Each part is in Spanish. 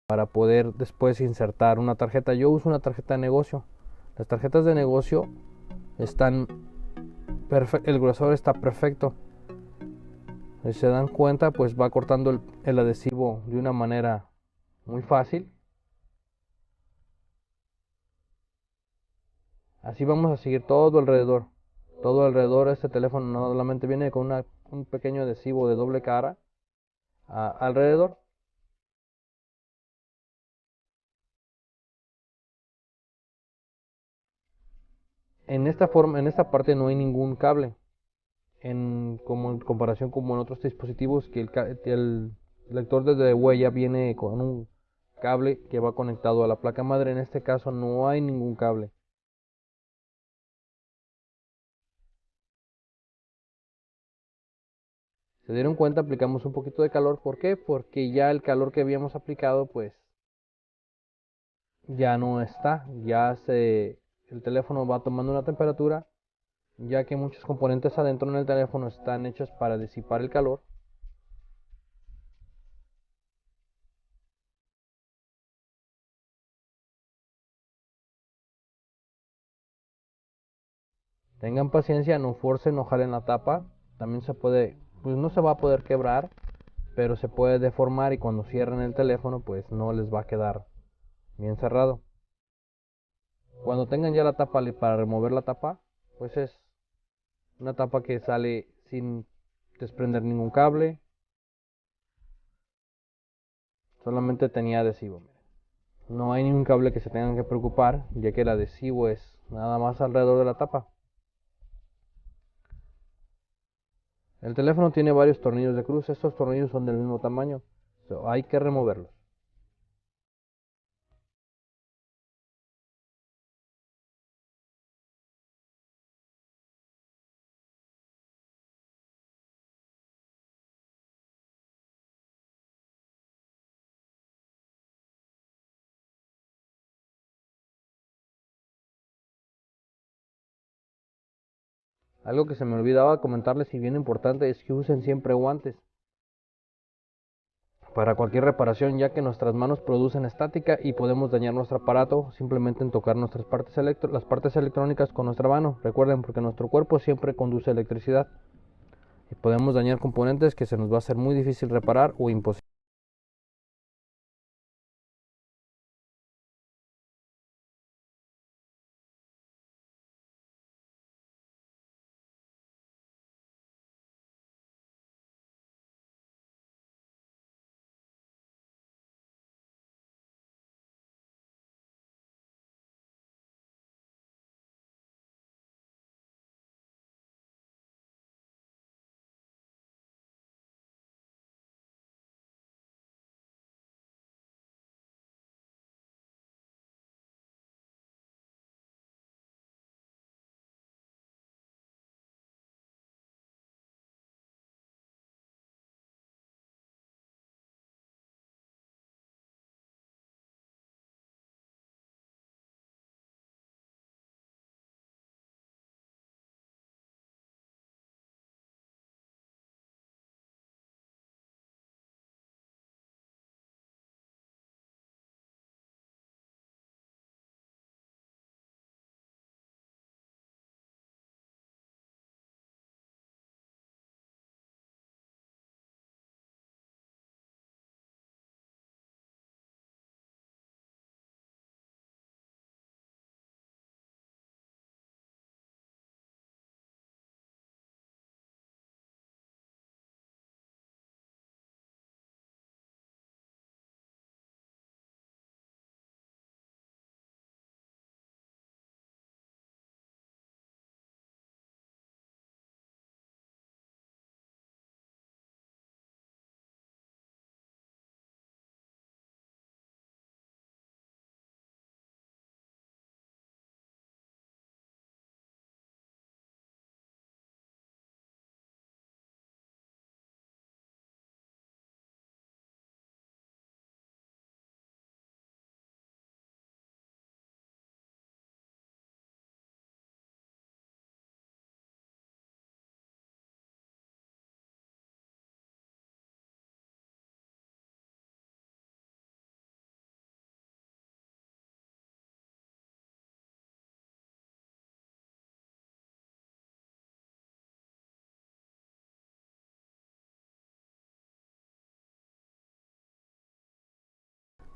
para poder después insertar una tarjeta. Yo uso una tarjeta de negocio. Las tarjetas de negocio están el grosor está perfecto. Si se dan cuenta, pues va cortando el adhesivo de una manera muy fácil. Así vamos a seguir todo alrededor. Todo alrededor. Este teléfono no solamente viene con un pequeño adhesivo de doble cara alrededor. En esta parte no hay ningún cable. Como en comparación como en otros dispositivos que el lector de huella viene con un cable que va conectado a la placa madre. En este caso no hay ningún cable. Se dieron cuenta, aplicamos un poquito de calor. ¿Por qué? Porque ya el calor que habíamos aplicado pues ya no está. El teléfono va tomando una temperatura, ya que muchos componentes adentro en el teléfono están hechos para disipar el calor. Tengan paciencia, no forcen, no jalen la tapa. También se puede, pues no se va a poder quebrar, pero se puede deformar y cuando cierren el teléfono pues no les va a quedar bien cerrado. Cuando tengan ya la tapa para remover la tapa, pues es una tapa que sale sin desprender ningún cable, solamente tenía adhesivo. No hay ningún cable que se tengan que preocupar, ya que el adhesivo es nada más alrededor de la tapa. El teléfono tiene varios tornillos de cruz, estos tornillos son del mismo tamaño, hay que removerlos. Algo que se me olvidaba comentarles y bien importante es que usen siempre guantes para cualquier reparación, ya que nuestras manos producen estática y podemos dañar nuestro aparato simplemente en tocar las partes electrónicas con nuestra mano. Recuerden, porque nuestro cuerpo siempre conduce electricidad y podemos dañar componentes que se nos va a hacer muy difícil reparar o imposible.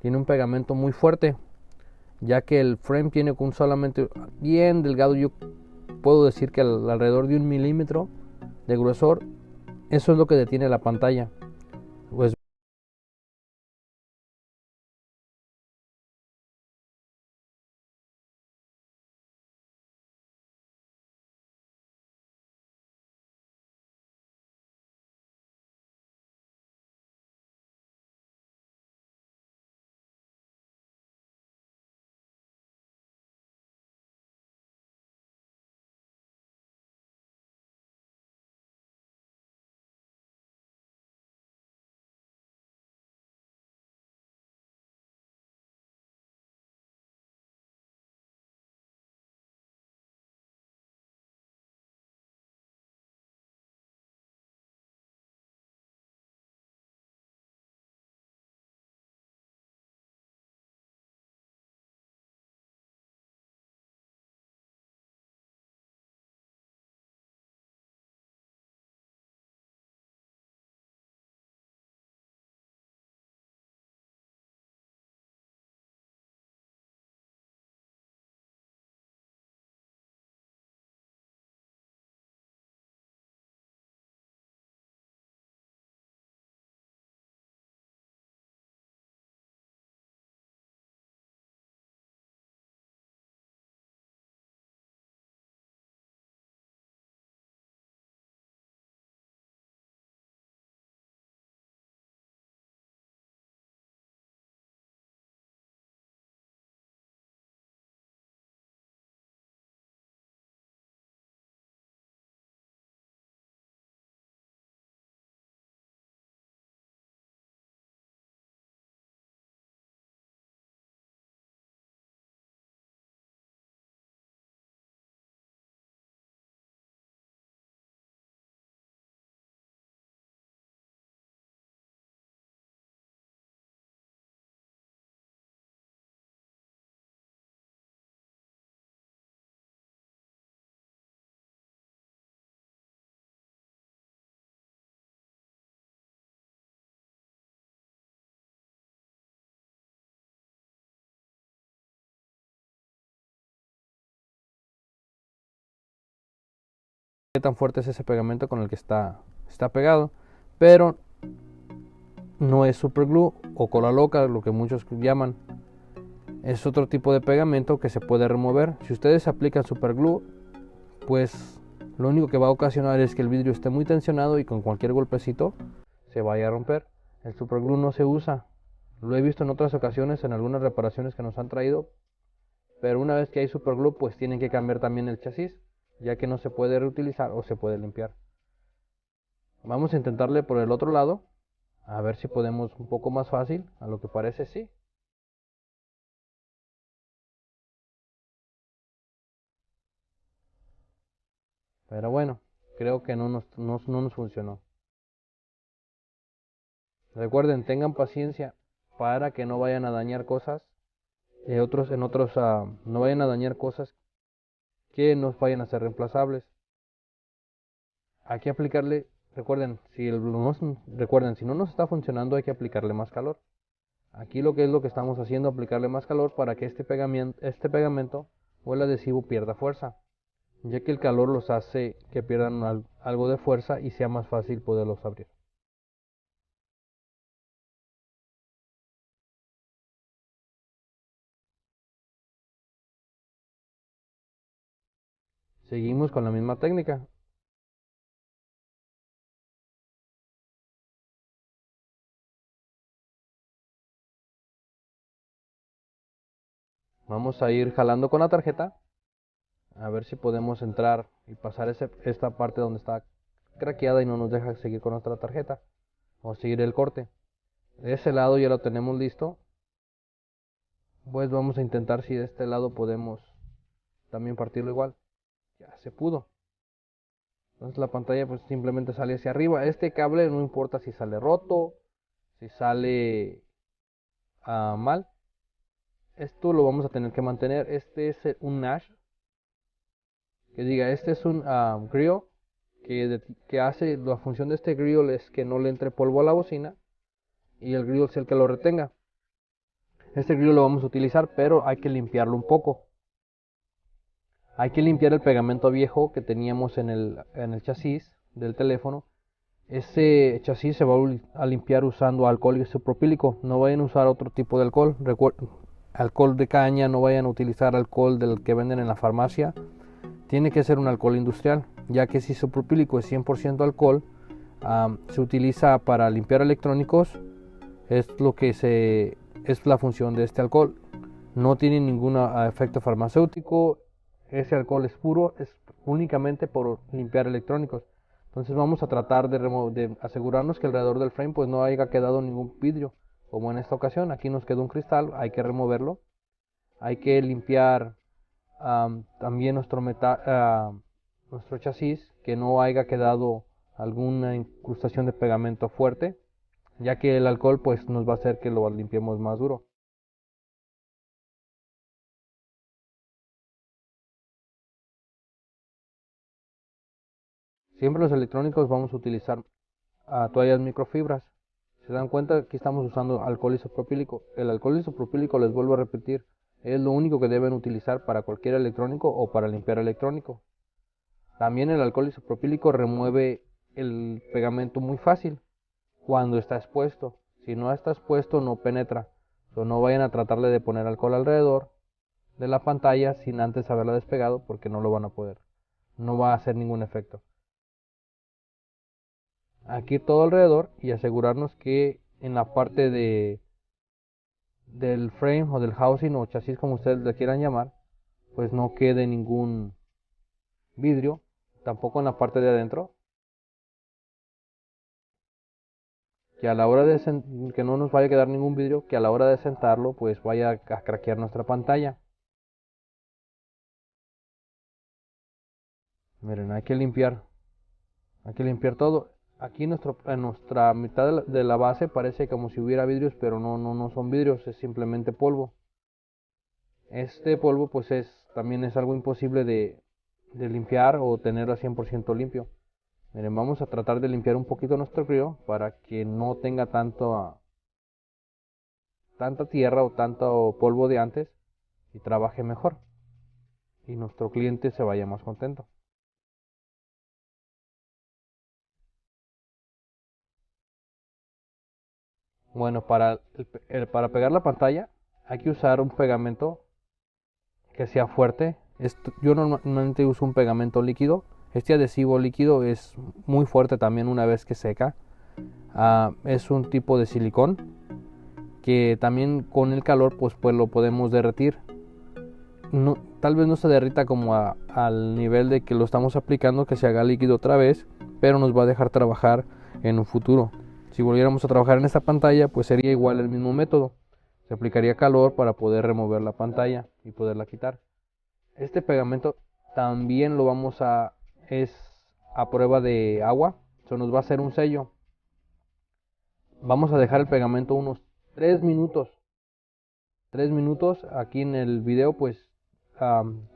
tiene un pegamento muy fuerte, ya que el frame tiene un solamente bien delgado. Yo puedo decir que alrededor de 1 milímetro de grosor. Eso es lo que detiene la pantalla. Pues qué tan fuerte es ese pegamento con el que está pegado, pero no es super glue o cola loca, lo que muchos llaman. Es otro tipo de pegamento que se puede remover. Si ustedes aplican super glue, pues lo único que va a ocasionar es que el vidrio esté muy tensionado y con cualquier golpecito se vaya a romper. El super glue no se usa. Lo he visto en otras ocasiones en algunas reparaciones que nos han traído, pero una vez que hay super glue, pues tienen que cambiar también el chasis, ya que no se puede reutilizar o se puede limpiar. Vamos a intentarle por el otro lado, a ver si podemos un poco más fácil. A lo que parece sí. Pero bueno, creo que no nos funcionó. Recuerden, tengan paciencia para que no vayan a dañar cosas. No vayan a dañar cosas que no vayan a ser reemplazables. Hay que aplicarle, recuerden, si no nos está funcionando, hay que aplicarle más calor. Aquí lo que estamos haciendo, aplicarle más calor para que este pegamento o el adhesivo pierda fuerza, ya que el calor los hace que pierdan algo de fuerza y sea más fácil poderlos abrir. Seguimos con la misma técnica. Vamos a ir jalando con la tarjeta, a ver si podemos entrar y pasar esta parte donde está craqueada y no nos deja seguir con nuestra tarjeta o seguir el corte. De ese lado ya lo tenemos listo. Pues vamos a intentar si de este lado podemos también partirlo igual. Ya se pudo. Entonces la pantalla pues simplemente sale hacia arriba. Este cable no importa si sale roto, si sale mal. Esto lo vamos a tener que mantener. Este es un Nash. Que diga, este es un grill que hace la función de este grill es que no le entre polvo a la bocina y el grill es el que lo retenga. Este grill lo vamos a utilizar, pero hay que limpiarlo un poco. Hay que limpiar el pegamento viejo que teníamos en el chasis del teléfono. Ese chasis se va a limpiar usando alcohol isopropílico. No vayan a usar otro tipo de alcohol. Alcohol de caña, no vayan a utilizar alcohol del que venden en la farmacia. Tiene que ser un alcohol industrial, ya que si isopropílico es 100% alcohol, se utiliza para limpiar electrónicos. Es la función de este alcohol. No tiene ningún efecto farmacéutico. Ese alcohol es puro, es únicamente por limpiar electrónicos. Entonces vamos a tratar de asegurarnos que alrededor del frame pues no haya quedado ningún vidrio, como en esta ocasión. Aquí nos quedó un cristal, hay que removerlo. Hay que limpiar también nuestro chasis, que no haya quedado alguna incrustación de pegamento fuerte, ya que el alcohol pues nos va a hacer que lo limpiemos más duro. Siempre los electrónicos vamos a utilizar toallas microfibras. Se dan cuenta, aquí estamos usando alcohol isopropílico. El alcohol isopropílico, les vuelvo a repetir, es lo único que deben utilizar para cualquier electrónico o para limpiar electrónico. También el alcohol isopropílico remueve el pegamento muy fácil cuando está expuesto. Si no está expuesto, no penetra. No vayan a tratarle de poner alcohol alrededor de la pantalla sin antes haberla despegado, porque no lo van a poder. No va a hacer ningún efecto. Aquí todo alrededor y asegurarnos que en la parte del frame o del housing o chasis, como ustedes le quieran llamar, pues no quede ningún vidrio, tampoco en la parte de adentro, que a la hora de que no nos vaya a quedar ningún vidrio, que a la hora de sentarlo pues vaya a craquear nuestra pantalla. Miren, hay que limpiar todo. Aquí en nuestra mitad de la base parece como si hubiera vidrios, pero no son vidrios, es simplemente polvo. Este polvo pues también es algo imposible de limpiar o tenerlo a 100% limpio. Miren, vamos a tratar de limpiar un poquito nuestro río para que no tenga tanta tierra o tanto polvo de antes y trabaje mejor y nuestro cliente se vaya más contento. Bueno, para pegar la pantalla hay que usar un pegamento que sea fuerte. Yo normalmente uso un pegamento líquido. Este adhesivo líquido es muy fuerte también una vez que seca. Es un tipo de silicón que también con el calor pues lo podemos derretir. No, tal vez no se derrita como al nivel de que lo estamos aplicando, que se haga líquido otra vez, pero nos va a dejar trabajar en un futuro. Si volviéramos a trabajar en esta pantalla, pues sería igual el mismo método. Se aplicaría calor para poder remover la pantalla y poderla quitar. Este pegamento también es a prueba de agua, eso nos va a hacer un sello. Vamos a dejar el pegamento unos 3 minutos. 3 minutos, aquí en el video pues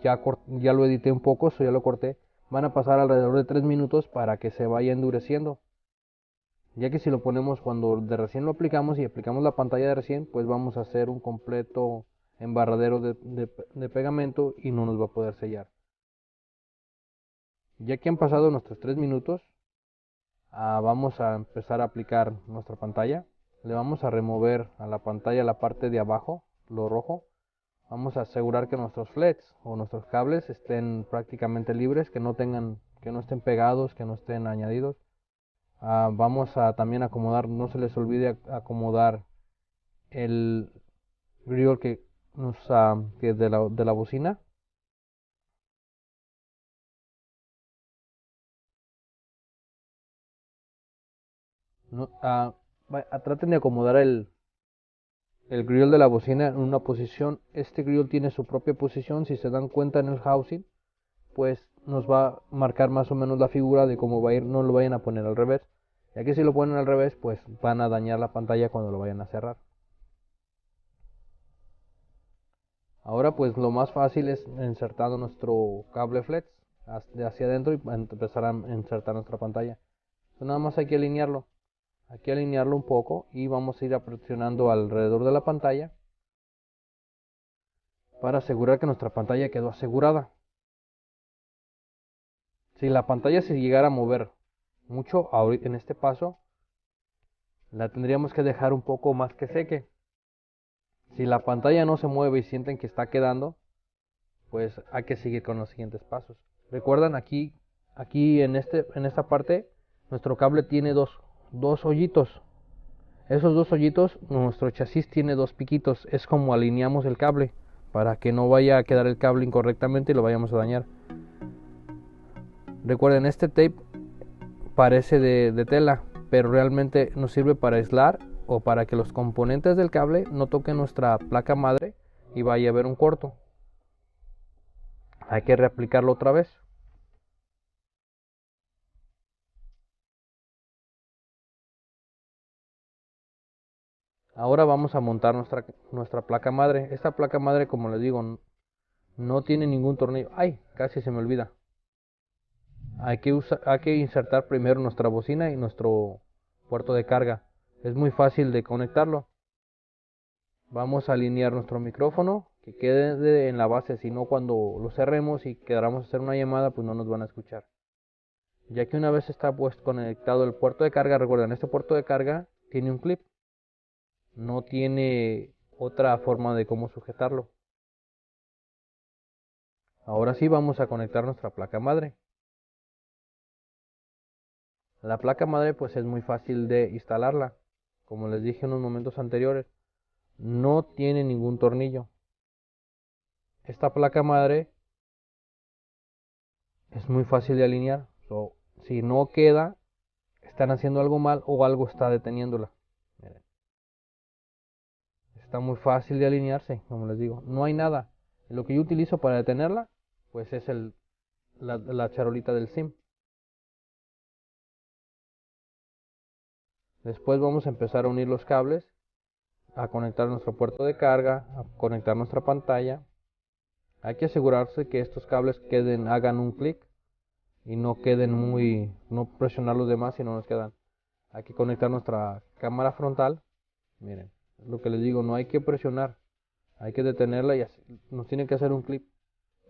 ya lo edité un poco, eso ya lo corté. Van a pasar alrededor de 3 minutos para que se vaya endureciendo. Ya que si lo ponemos cuando de recién lo aplicamos y aplicamos la pantalla de recién, pues vamos a hacer un completo embarradero de pegamento y no nos va a poder sellar. Ya que han pasado nuestros 3 minutos, vamos a empezar a aplicar nuestra pantalla. Le vamos a remover a la pantalla la parte de abajo, lo rojo. Vamos a asegurar que nuestros flets o nuestros cables estén prácticamente libres, que no estén pegados, que no estén añadidos. Vamos a también acomodar, no se les olvide acomodar el grill que es de la bocina. No, traten de acomodar el grill de la bocina en una posición. Este grill tiene su propia posición. Si se dan cuenta en el housing, pues nos va a marcar más o menos la figura de cómo va a ir. No lo vayan a poner al revés, ya que si lo ponen al revés pues van a dañar la pantalla cuando lo vayan a cerrar. Ahora pues lo más fácil es insertando nuestro cable flex hacia adentro y empezar a insertar nuestra pantalla. Entonces, nada más hay que alinearlo un poco y vamos a ir presionando alrededor de la pantalla para asegurar que nuestra pantalla quedó asegurada. Si la pantalla se llegara a mover mucho ahorita en este paso, la tendríamos que dejar un poco más que seque. Si la pantalla no se mueve y sienten que está quedando, pues hay que seguir con los siguientes pasos. Recuerdan aquí en esta parte, nuestro cable tiene dos hoyitos. Esos dos hoyitos, nuestro chasis tiene dos piquitos. Es como alineamos el cable para que no vaya a quedar el cable incorrectamente y lo vayamos a dañar. Recuerden, este tape parece de tela, pero realmente nos sirve para aislar o para que los componentes del cable no toquen nuestra placa madre y vaya a haber un corto. Hay que reaplicarlo otra vez. Ahora vamos a montar nuestra placa madre. Esta placa madre, como les digo, no tiene ningún tornillo. ¡Ay! Casi se me olvida. Hay que insertar primero nuestra bocina y nuestro puerto de carga. Es muy fácil de conectarlo. Vamos a alinear nuestro micrófono que quede en la base, si no cuando lo cerremos y queramos hacer una llamada, pues no nos van a escuchar. Ya que una vez está pues conectado el puerto de carga, recuerden, este puerto de carga tiene un clip, no tiene otra forma de cómo sujetarlo. Ahora sí vamos a conectar nuestra placa madre. La placa madre pues es muy fácil de instalarla. Como les dije en unos momentos anteriores, no tiene ningún tornillo. Esta placa madre es muy fácil de alinear. Si no queda, están haciendo algo mal o algo está deteniéndola. Miren, está muy fácil de alinearse, como les digo. No hay nada. Lo que yo utilizo para detenerla, pues es la charolita del SIM. Después vamos a empezar a unir los cables, a conectar nuestro puerto de carga, a conectar nuestra pantalla. Hay que asegurarse que estos cables hagan un clic y no queden no presionar los demás si no nos quedan. Hay que conectar nuestra cámara frontal. Miren, lo que les digo, no hay que presionar, hay que detenerla y nos tiene que hacer un clic.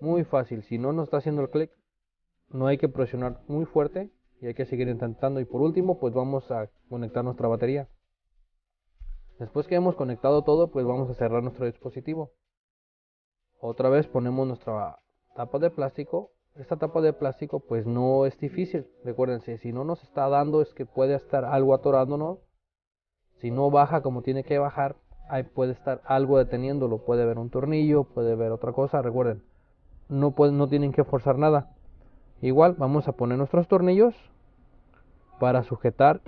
Muy fácil, si no nos está haciendo el clic, no hay que presionar muy fuerte y hay que seguir intentando. Y por último, pues vamos a conectar nuestra batería. Después que hemos conectado todo, pues vamos a cerrar nuestro dispositivo. Otra vez ponemos nuestra tapa de plástico. Esta tapa de plástico pues no es difícil. Recuérdense, si no nos está dando es que puede estar algo atorándonos. Si no baja como tiene que bajar, ahí puede estar algo deteniéndolo. Puede haber un tornillo, puede haber otra cosa. Recuerden, no tienen que forzar nada. Igual vamos a poner nuestros tornillos para sujetar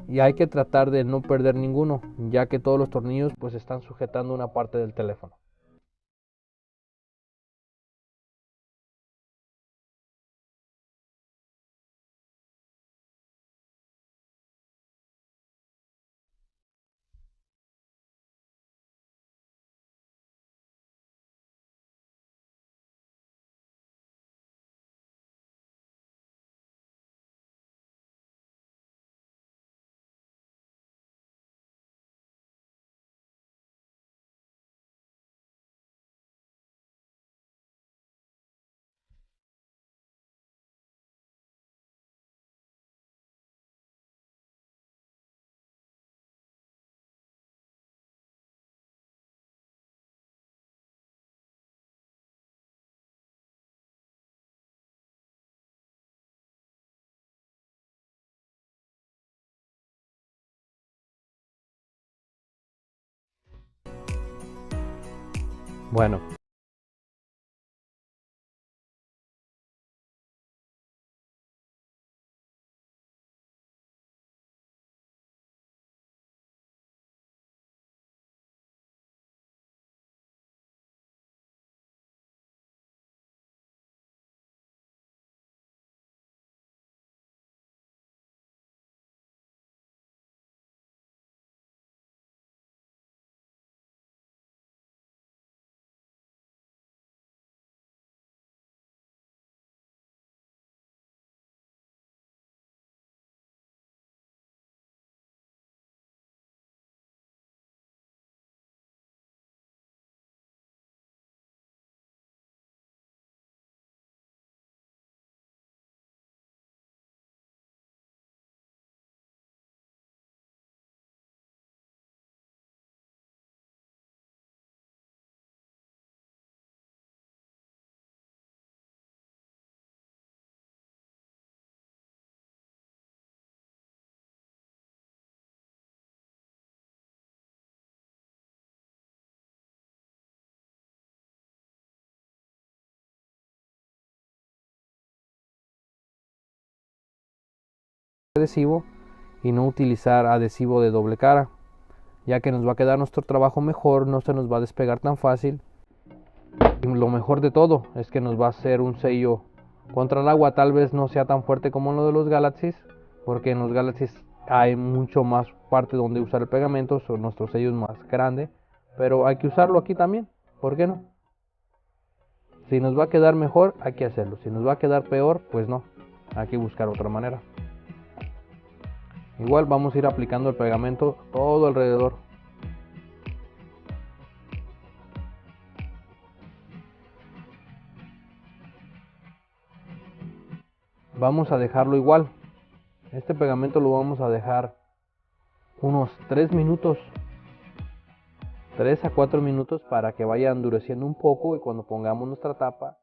y hay que tratar de no perder ninguno, ya que todos los tornillos pues están sujetando una parte del teléfono. Bueno, adhesivo y no utilizar adhesivo de doble cara, ya que nos va a quedar nuestro trabajo mejor, no se nos va a despegar tan fácil. Y lo mejor de todo es que nos va a hacer un sello contra el agua. Tal vez no sea tan fuerte como lo de los Galaxies, porque en los Galaxies hay mucho más parte donde usar el pegamento, nuestro sello es más grande, pero hay que usarlo aquí también, ¿por qué no? Si nos va a quedar mejor, hay que hacerlo. Si nos va a quedar peor, pues no, hay que buscar otra manera. Igual vamos a ir aplicando el pegamento todo alrededor. Vamos a dejarlo igual. Este pegamento lo vamos a dejar unos 3 minutos, 3 a 4 minutos, para que vaya endureciendo un poco, y cuando pongamos nuestra tapa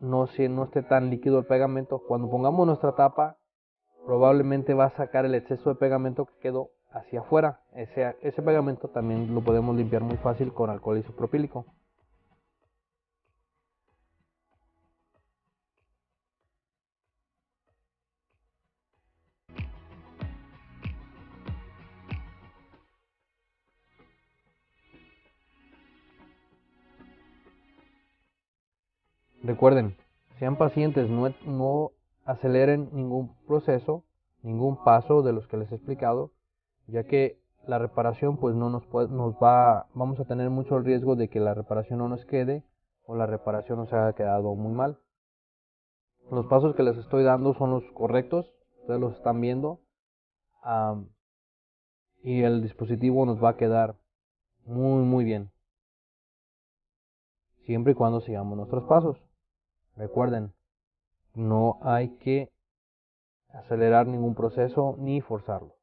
no esté tan líquido el pegamento. Cuando pongamos nuestra tapa probablemente va a sacar el exceso de pegamento que quedó hacia afuera. Ese pegamento también lo podemos limpiar muy fácil con alcohol isopropílico. Recuerden, sean pacientes, no aceleren ningún proceso, ningún paso de los que les he explicado, ya que la reparación pues no vamos a tener mucho el riesgo de que la reparación no nos quede, o la reparación nos haya quedado muy mal. Los pasos que les estoy dando son los correctos, ustedes los están viendo, y el dispositivo nos va a quedar muy bien, siempre y cuando sigamos nuestros pasos. Recuerden, no hay que acelerar ningún proceso ni forzarlo.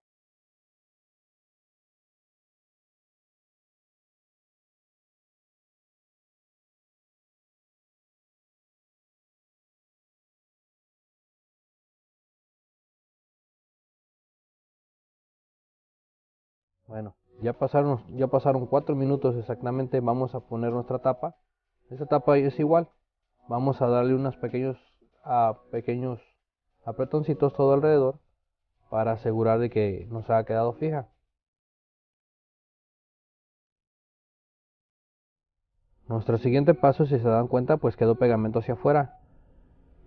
Bueno, ya pasaron 4 minutos exactamente. Vamos a poner nuestra tapa. Esta tapa es igual. Vamos a darle unos pequeños apretoncitos todo alrededor, para asegurar de que nos haya quedado fija. Nuestro siguiente paso, si se dan cuenta, pues quedó pegamento hacia afuera.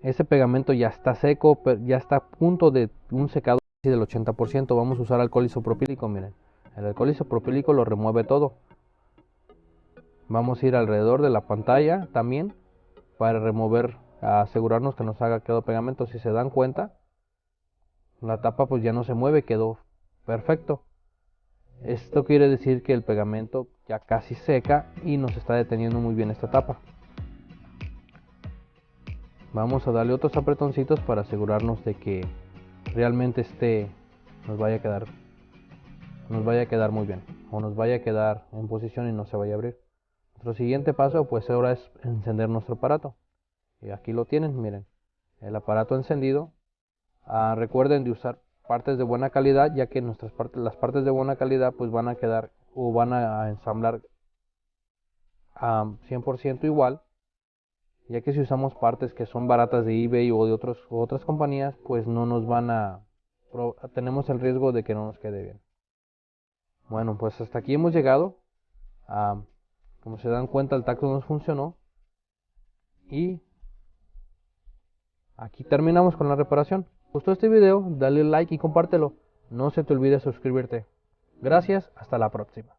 Ese pegamento ya está seco, ya está a punto de un secado del 80%. Vamos a usar alcohol isopropílico, miren. El alcohol isopropílico lo remueve todo. Vamos a ir alrededor de la pantalla también, para remover, asegurarnos que nos haga quedado pegamento. Si se dan cuenta, la tapa pues ya no se mueve, quedó perfecto. Esto quiere decir que el pegamento ya casi seca y nos está deteniendo muy bien esta tapa. Vamos a darle otros apretoncitos para asegurarnos de que realmente nos vaya a quedar muy bien, o nos vaya a quedar en posición y no se vaya a abrir. Nuestro siguiente paso pues ahora es encender nuestro aparato. Y aquí lo tienen, miren, el aparato encendido. Recuerden de usar partes de buena calidad, ya que las partes de buena calidad pues van a quedar, o van a ensamblar a 100% igual, ya que si usamos partes que son baratas de eBay o de otras compañías, pues no nos tenemos el riesgo de que no nos quede bien. Bueno, pues hasta aquí hemos llegado. Como se dan cuenta, el tacto nos funcionó, y aquí terminamos con la reparación. ¿Gustó este video? Dale like y compártelo. No se te olvide suscribirte. Gracias, hasta la próxima.